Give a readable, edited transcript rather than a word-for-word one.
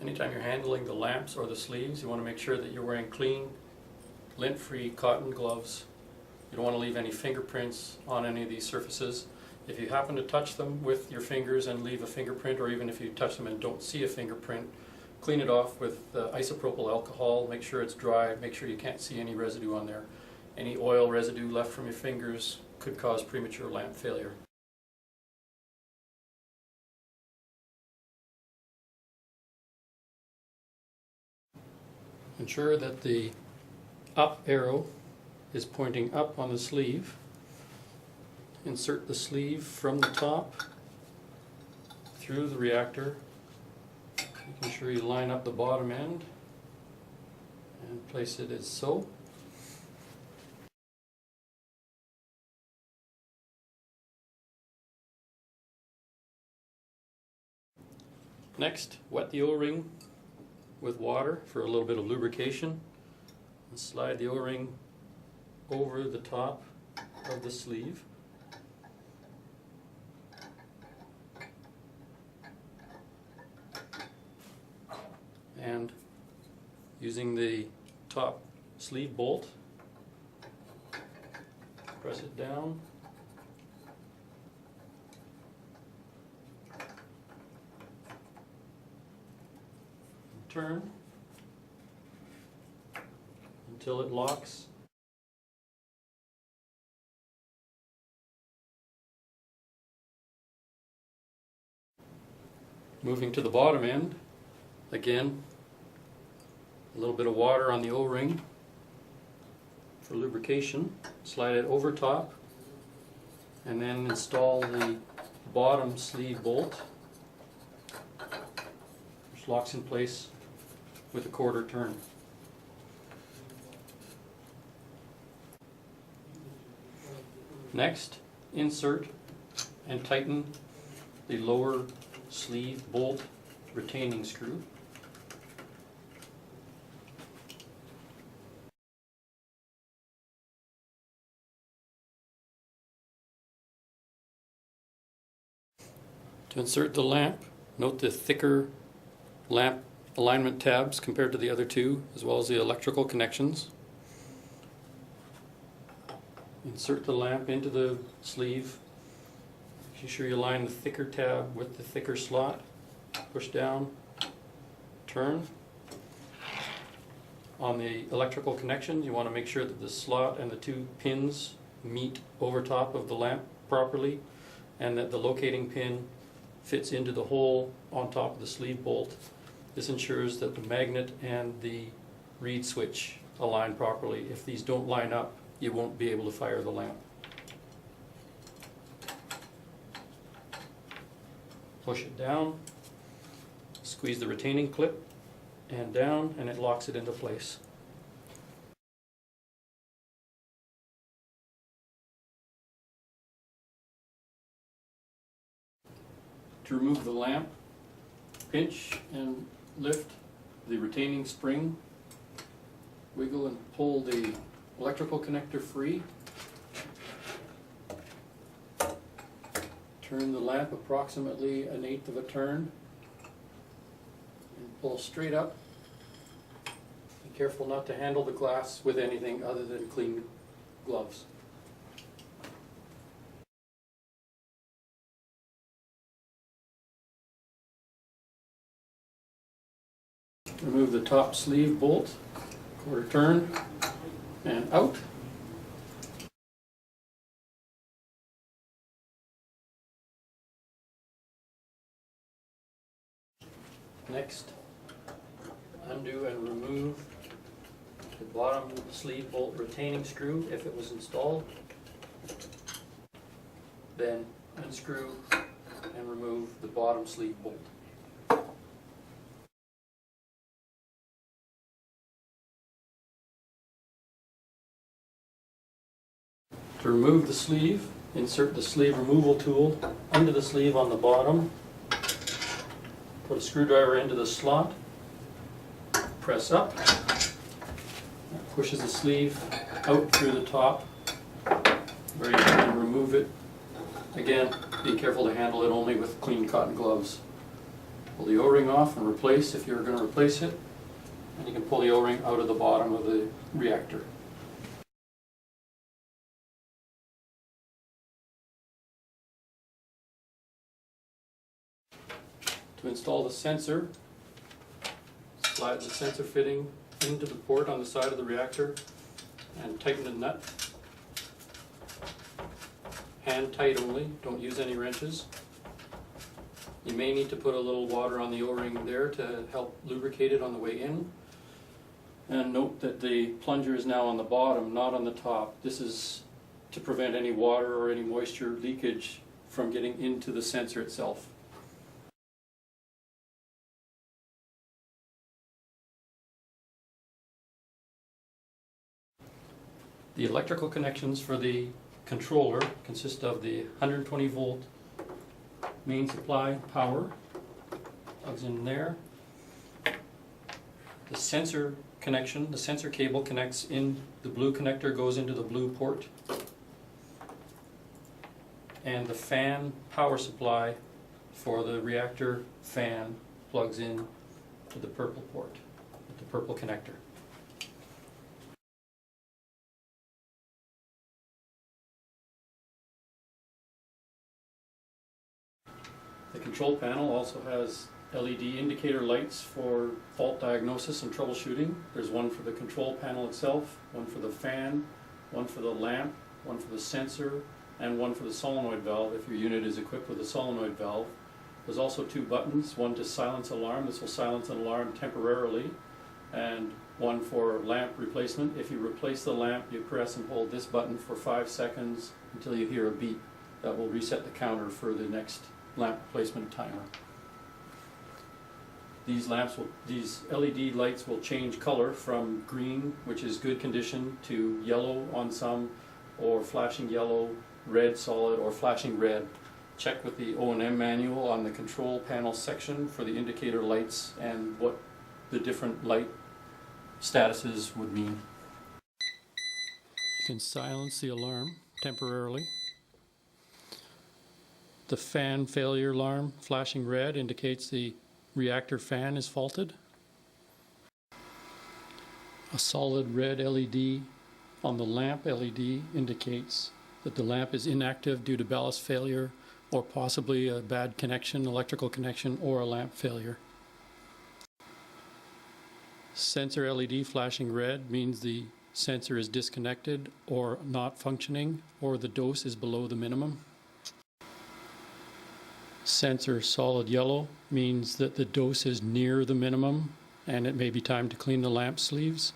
Anytime you're handling the lamps or the sleeves, you want to make sure that you're wearing clean, lint-free cotton gloves. You don't want to leave any fingerprints on any of these surfaces. If you happen to touch them with your fingers and leave a fingerprint, or even if you touch them and don't see a fingerprint, clean it off with isopropyl alcohol. Make sure it's dry. Make sure you can't see any residue on there. Any oil residue left from your fingers could cause premature lamp failure. Ensure that the up arrow is pointing up on the sleeve. Insert the sleeve from the top through the reactor, making sure you line up the bottom end and place it as so. Next, wet the O-ring with water for a little bit of lubrication, and slide the O-ring over the top of the sleeve. And using the top sleeve bolt, press it down. Turn until it locks. Moving to the bottom end, again, a little bit of water on the O-ring for lubrication. Slide it over top and then install the bottom sleeve bolt, which locks in place with a quarter turn. Next, insert and tighten the lower sleeve bolt retaining screw. To insert the lamp, note the thicker lamp alignment tabs compared to the other two, as well as the electrical connections. Insert the lamp into the sleeve. Make sure you align the thicker tab with the thicker slot. Push down, turn. On the electrical connections, you want to make sure that the slot and the two pins meet over top of the lamp properly, and that the locating pin fits into the hole on top of the sleeve bolt. This ensures that the magnet and the reed switch align properly. If these don't line up, you won't be able to fire the lamp. Push it down, squeeze the retaining clip and down, and it locks it into place. To remove the lamp, pinch and lift the retaining spring, wiggle and pull the electrical connector free, turn the lamp approximately 1/8 of a turn, and pull straight up. Be careful not to handle the glass with anything other than clean gloves. Remove the top sleeve bolt, quarter turn, and out. Next, undo and remove the bottom sleeve bolt retaining screw if it was installed. Then unscrew and remove the bottom sleeve bolt. To remove the sleeve, insert the sleeve removal tool into the sleeve on the bottom. Put a screwdriver into the slot, press up, that pushes the sleeve out through the top where you can remove it. Again, be careful to handle it only with clean cotton gloves. Pull the O-ring off and replace if you're going to replace it. And you can pull the O-ring out of the bottom of the reactor. To install the sensor, slide the sensor fitting into the port on the side of the reactor and tighten the nut. Hand tight only, don't use any wrenches. You may need to put a little water on the O-ring there to help lubricate it on the way in. And note that the plunger is now on the bottom, not on the top. This is to prevent any water or any moisture leakage from getting into the sensor itself. The electrical connections for the controller consist of the 120 volt main supply power, plugs in there. The sensor connection, the sensor cable connects in, the blue connector goes into the blue port. And the fan power supply for the reactor fan plugs in to the purple port, with the purple connector. The control panel also has LED indicator lights for fault diagnosis and troubleshooting. There's one for the control panel itself, one for the fan, one for the lamp, one for the sensor, and one for the solenoid valve if your unit is equipped with a solenoid valve. There's also two buttons, one to silence alarm, this will silence an alarm temporarily, and one for lamp replacement. If you replace the lamp, you press and hold this button for 5 seconds until you hear a beep. That will reset the counter for the next lamp replacement timer. These LED lights will change color from green, which is good condition, to yellow on some, or flashing yellow, red solid, or flashing red. Check with the O&M manual on the control panel section for the indicator lights and what the different light statuses would mean. You can silence the alarm temporarily. The fan failure alarm flashing red indicates the reactor fan is faulted. A solid red LED on the lamp LED indicates that the lamp is inactive due to ballast failure or possibly a bad connection, electrical connection, or a lamp failure. Sensor LED flashing red means the sensor is disconnected or not functioning, or the dose is below the minimum. Sensor solid yellow means that the dose is near the minimum and it may be time to clean the lamp sleeves.